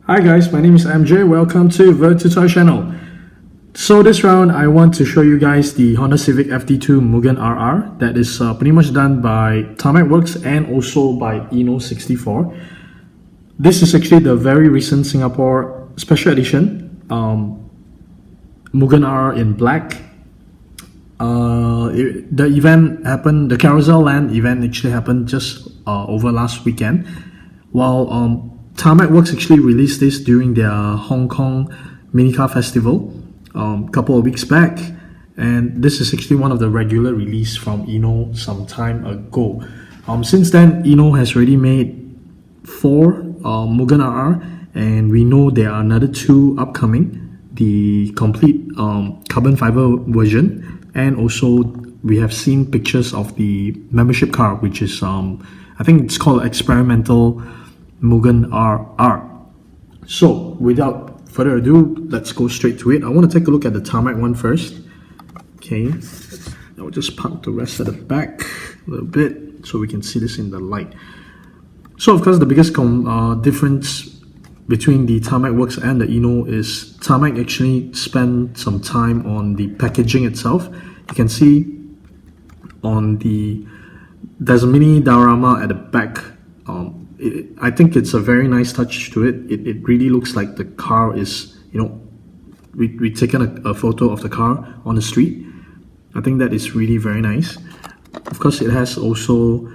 Hi guys, my name is MJ. Welcome to the tutorial channel. So this round I want to show you guys the Honda Civic FD2 MUGEN RR that is pretty much done by Tarmac Works and also by INNO64. This is actually the very recent Singapore special edition MUGEN RR in black. The event happened, the Carousel Land event actually happened just over last weekend, while Tarmac Works actually released this during their Hong Kong minicar festival a couple of weeks back, and this is actually one of the regular release from INNO some time ago. Since then, INNO has already made 4 MUGEN RR, and we know there are another 2 upcoming, the complete carbon fiber version, and also we have seen pictures of the membership car, which is I think it's called experimental MUGEN RR. So without further ado, let's go straight to it. I want to take a look at the Tarmac one first. Okay, I'll just park the rest at the back a little bit so we can see this in the light. So of course the biggest difference between the Tarmac Works and the INNO is Tarmac actually spent some time on the packaging itself. You can see on there's a mini diorama at the back. I think it's a very nice touch to it. It really looks like the car is, we've taken a photo of the car on the street. I think that is really very nice. Of course, it has also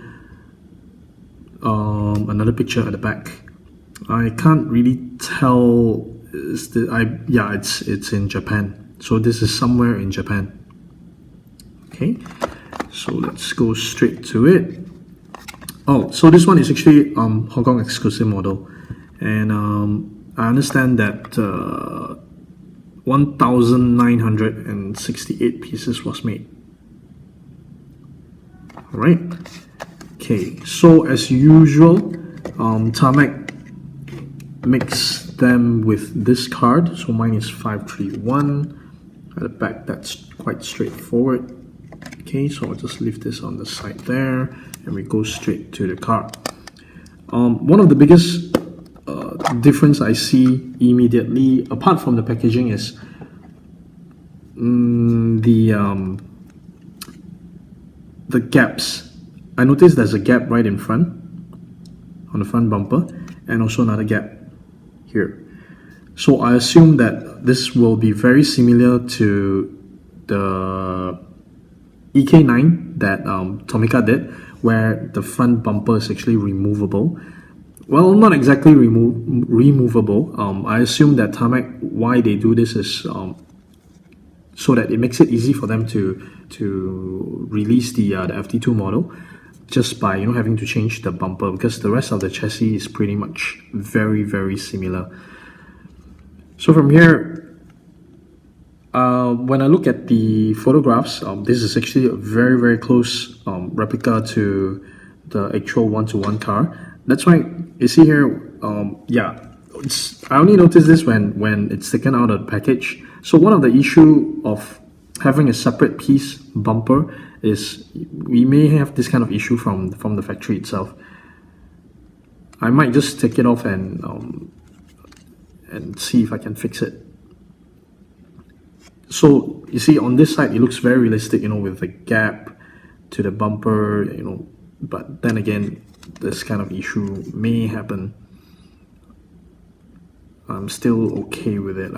another picture at the back. I can't really tell. It's in Japan. So this is somewhere in Japan. Okay, so let's go straight to it. Oh, so this one is actually Hong Kong exclusive model, and I understand that 1,968 pieces was made. All right. Okay, so as usual, Tarmac makes them with this card. So mine is 531. At the back, that's quite straightforward. Okay, so I'll just leave this on the side there, and we go straight to the car. One of the biggest difference I see immediately, apart from the packaging, is the gaps. I noticed there's a gap right in front, on the front bumper, and also another gap here. So I assume that this will be very similar to the EK9 that Tomica did, where the front bumper is actually removable. Well, not exactly removable. I assume that Tarmac, why they do this is so that it makes it easy for them to release the FD2 model just by having to change the bumper, because the rest of the chassis is pretty much very, very similar. So from here, when I look at the photographs, this is actually a very, very close replica to the actual one-to-one car. That's why you see here, I only noticed this when it's taken out of the package. So one of the issue of having a separate piece bumper is we may have this kind of issue from the factory itself. I might just take it off and see if I can fix it. So you see on this side it looks very realistic, with the gap to the bumper, but then again this kind of issue may happen. I'm still okay with it.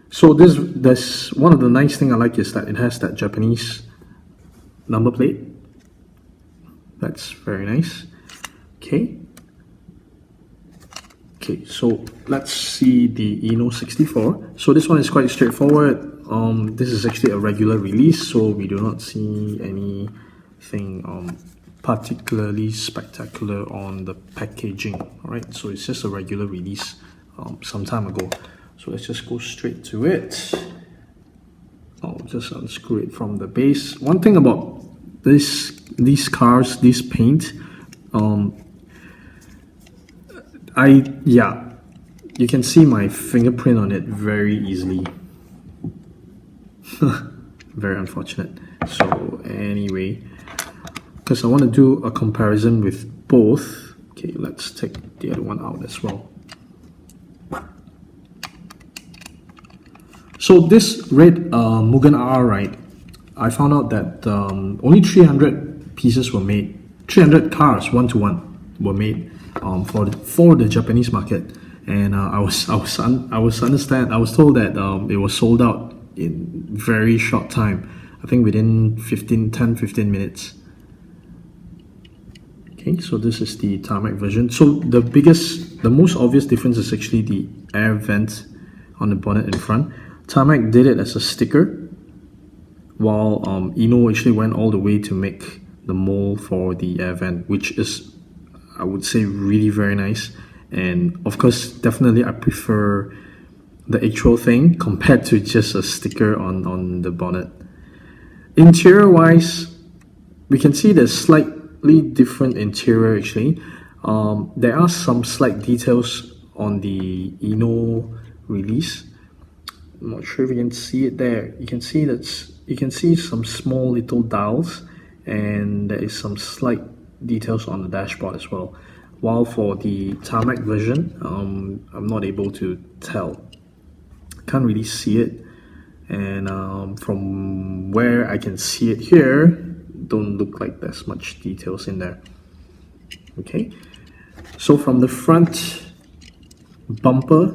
So this one of the nice thing I like is that it has that Japanese number plate. That's very nice. Okay, so let's see the INNO64. So this one is quite straightforward. This is actually a regular release, so we do not see anything particularly spectacular on the packaging. Alright, so it's just a regular release some time ago. So let's just go straight to it. I'll just unscrew it from the base. One thing about these cars, this paint, you can see my fingerprint on it very easily. Very unfortunate. So anyway, because I want to do a comparison with both. Okay, Okay, let's take the other one out as well. So this red MUGEN RR, right, I found out that only 300 pieces were made, 300 cars one-to-one were made for the Japanese market, and I was told that it was sold out in very short time. I think within 10-15 minutes. Okay, so this is the Tarmac version. So the most obvious difference is actually the air vent on the bonnet in front. Tarmac did it as a sticker, while INNO actually went all the way to make the mold for the air vent, which is, I would say, really very nice. And of course, definitely I prefer the actual thing compared to just a sticker on the bonnet. Interior wise, we can see there's slightly different interior actually. There are some slight details on the INNO release. I'm not sure if you can see it there. You can see some small little dials, and there is some slight details on the dashboard as well. While for the Tarmac version, I'm not able to tell. Can't really see it, and from where I can see it here, don't look like there's much details in there. Okay, so from the front bumper,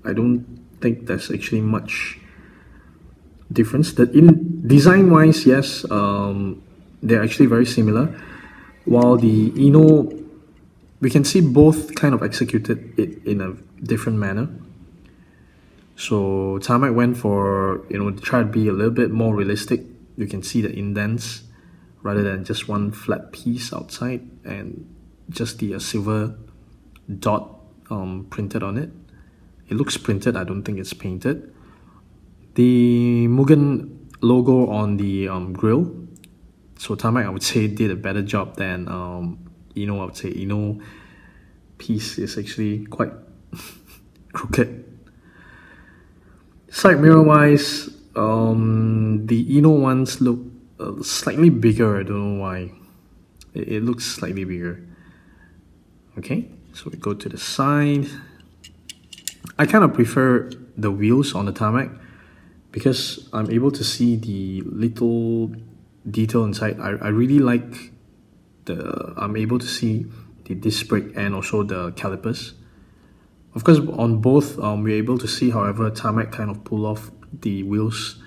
I don't think there's actually much difference. That in design wise, yes, they're actually very similar. While the INNO, we can see both kind of executed it in a different manner. So Tarmac went for, try to be a little bit more realistic. You can see the indents rather than just one flat piece outside and just the silver dot printed on it. It looks printed, I don't think it's painted. The MUGEN logo on the grille. So Tarmac, I would say, did a better job than INNO. I would say INNO piece is actually quite crooked. Side mirror wise, the INNO ones look slightly bigger. I don't know why. It looks slightly bigger. Okay, so we go to the side. I kind of prefer the wheels on the Tarmac because I'm able to see the little detail inside. I really like I'm able to see the disc brake and also the calipers. Of course, on both, we're able to see, however, Tarmac kind of pull off the wheels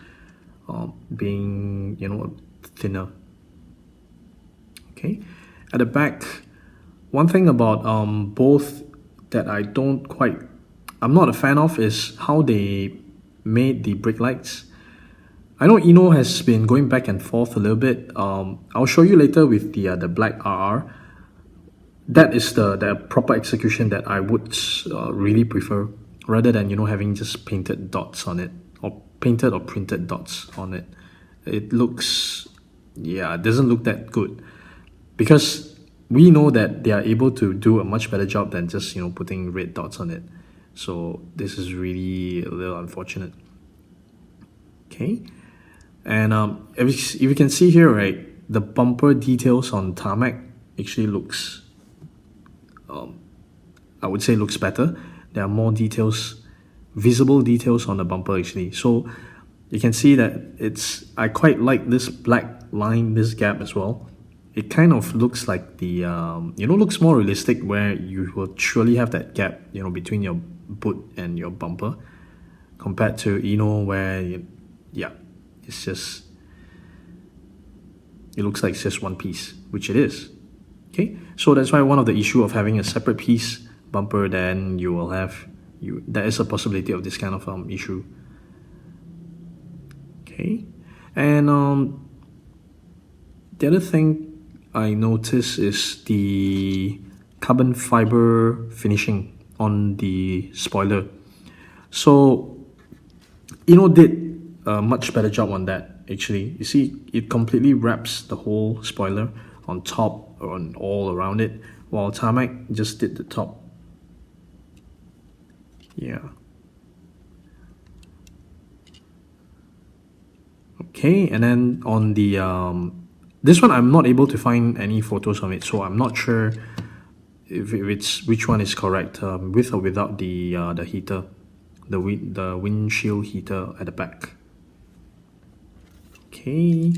being, thinner. Okay, at the back, one thing about both that I'm not a fan of is how they made the brake lights. I know INNO has been going back and forth a little bit. I'll show you later with the black RR. That is the proper execution that I would really prefer, rather than having just painted dots on it, or painted or printed dots on it. It looks, it doesn't look that good, because we know that they are able to do a much better job than just putting red dots on it. So this is really a little unfortunate. Okay, and if you can see here, right, the bumper details on Tarmac actually looks, I would say, looks better. There are more details, visible details on the bumper actually. So you can see that I quite like this black line, this gap as well. It kind of looks like the looks more realistic, where you will surely have that gap between your boot and your bumper, compared to INNO, where it's just, it looks like it's just one piece, which it is. Okay, so that's why one of the issue of having a separate piece bumper, then you will have there is a possibility of this kind of issue. Okay, and the other thing I noticed is the carbon fiber finishing on the spoiler. So INNO did a much better job on that actually. You see, it completely wraps the whole spoiler on top and all around it, while Tarmac just did the top. Okay, and then on the this one, I'm not able to find any photos of it, so I'm not sure if it's which one is correct, with or without the heater, the windshield heater at the back. Okay,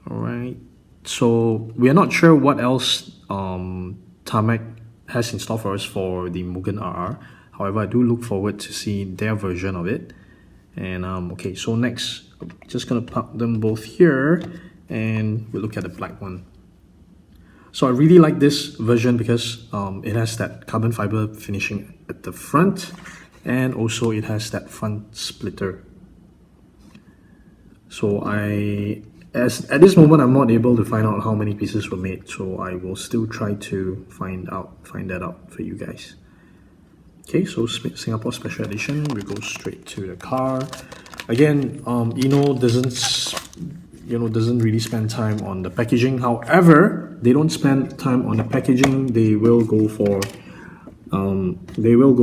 all right. So we are not sure what else Tarmac has in store for us for the Mugen RR. However, I do look forward to see their version of it. And okay, so next, I'm just gonna park them both here, and we'll look at the black one. So I really like this version because it has that carbon fiber finishing at the front, and also it has that front splitter. So at this moment, I'm not able to find out how many pieces were made, so I will still try to find that out for you guys. Okay, so Singapore Special Edition, we go straight to the car. Again, INNO doesn't really spend time on the packaging. However, they don't spend time on the packaging. They will go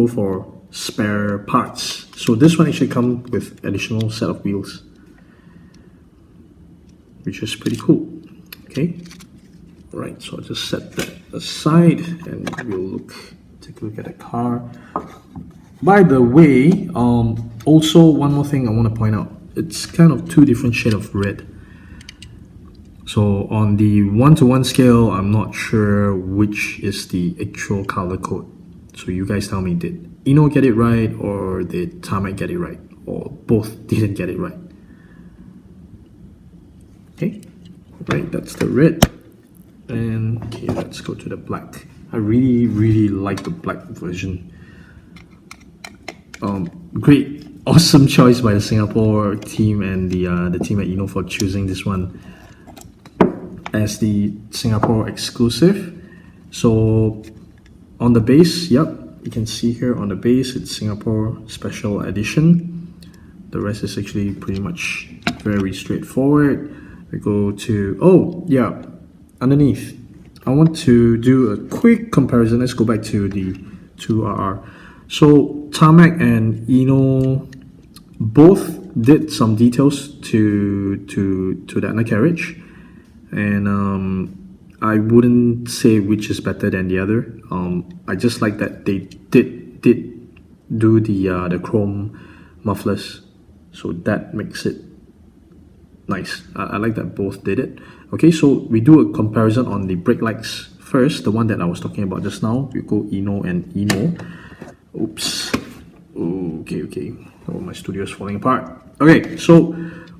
for spare parts. So this one actually comes with additional set of wheels, which is pretty cool. Okay, all right. So I'll just set that aside, and we'll take a look at the car. By the way, also one more thing I want to point out. It's kind of two different shades of red. So on the 1:1 scale, I'm not sure which is the actual color code. So you guys tell me, did INNO get it right, or did Tarmac get it right, or both didn't get it right? Okay, right, that's the red. And okay, let's go to the black. I really like the black version. Great, awesome choice by the Singapore team and the team at INNO for choosing this one as the Singapore exclusive. So on the base, yep, you can see here on the base it's Singapore Special Edition. The rest is actually pretty much very straightforward. We go to, oh yeah, underneath, I want to do a quick comparison. Let's go back to the 2RR. So Tarmac and INNO both did some details to the undercarriage, and I wouldn't say which is better than the other. I just like that they did do the chrome mufflers, so that makes it nice. I like that both did it. Okay, so we do a comparison on the brake lights first, the one that I was talking about just now. We go INNO and INNO. Oops. Okay. Oh, my studio is falling apart. Okay, so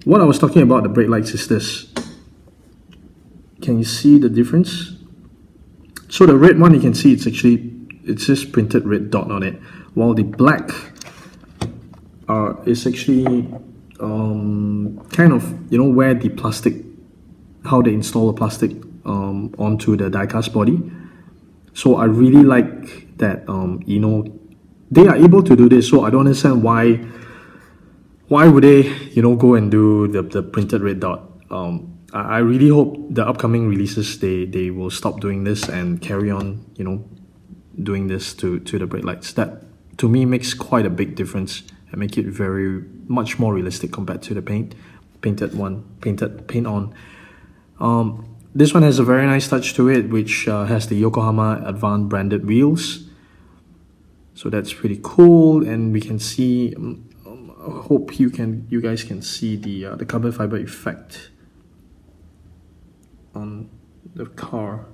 what I was talking about the brake lights is this. Can you see the difference? So the red one, you can see it's just printed red dot on it, while the black is actually kind of, where the plastic, how they install the plastic onto the die-cast body. So I really like that INNO, they are able to do this. So I don't understand why would they go and do the printed red dot. I really hope the upcoming releases they will stop doing this and carry on doing this to the brake lights. That to me makes quite a big difference and make it very much more realistic compared to the paint on. This one has a very nice touch to it, which has the Yokohama Advanced branded wheels. So that's pretty cool, and we can see. I hope you guys can see the carbon fiber effect on the car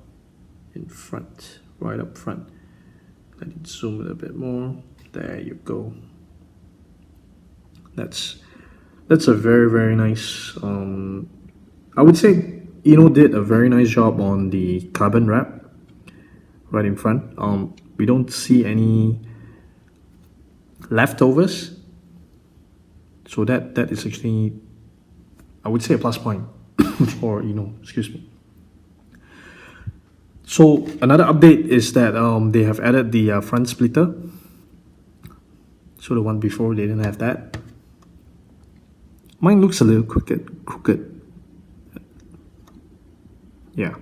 in front, right up front. Let it zoom a little bit more. There you go. That's a very nice. I would say INNO did a very nice job on the carbon wrap right in front. We don't see any leftovers, so that is actually, I would say, a plus point for INNO. Excuse me. So another update is that they have added the front splitter. So the one before they didn't have that. Mine looks a little crooked. Yeah.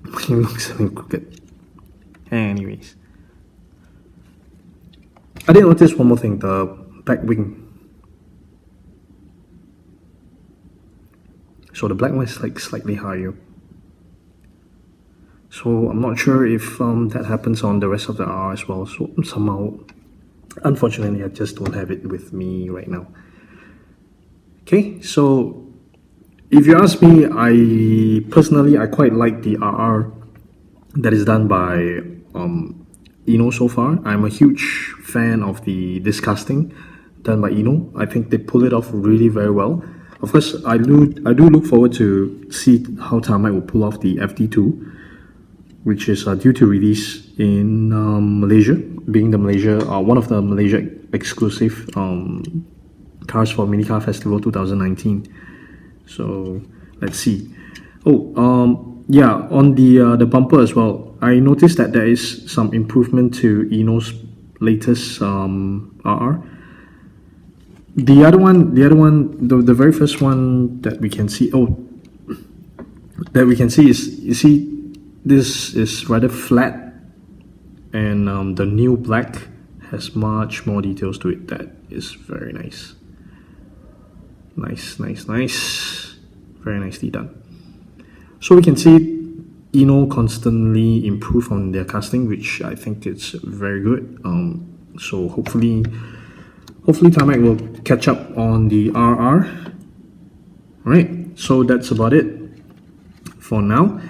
Mine looks a little crooked. Anyways. I did notice one more thing, the back wing. So the black one is like slightly higher. So I'm not sure if that happens on the rest of the RR as well. So somehow, unfortunately, I just don't have it with me right now. Okay, so if you ask me, I personally quite like the RR that is done by INNO so far. I'm a huge fan of this casting done by INNO. I think they pull it off really very well. Of course, I do look forward to see how Tarmac will pull off the FD2, which is due to release in Malaysia, being the one of the Malaysia exclusive cars for Minicar Festival 2019. So let's see. Yeah, on the bumper as well, I noticed that there is some improvement to INNO's latest RR. The other one, the very first one that we can see, is, you see, this is rather flat, and the new black has much more details to it. That is very nice. Nice. Very nicely done. So we can see INNO constantly improve on their casting, which I think it's very good. So hopefully Tarmac will catch up on the RR. Alright, so that's about it for now.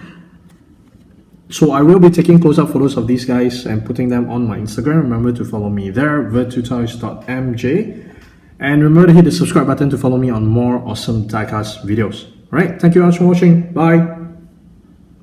So I will be taking close-up photos of these guys and putting them on my Instagram. Remember to follow me there, virtutoys.mj. And remember to hit the subscribe button to follow me on more awesome diecast videos. Alright, thank you guys for watching. Bye!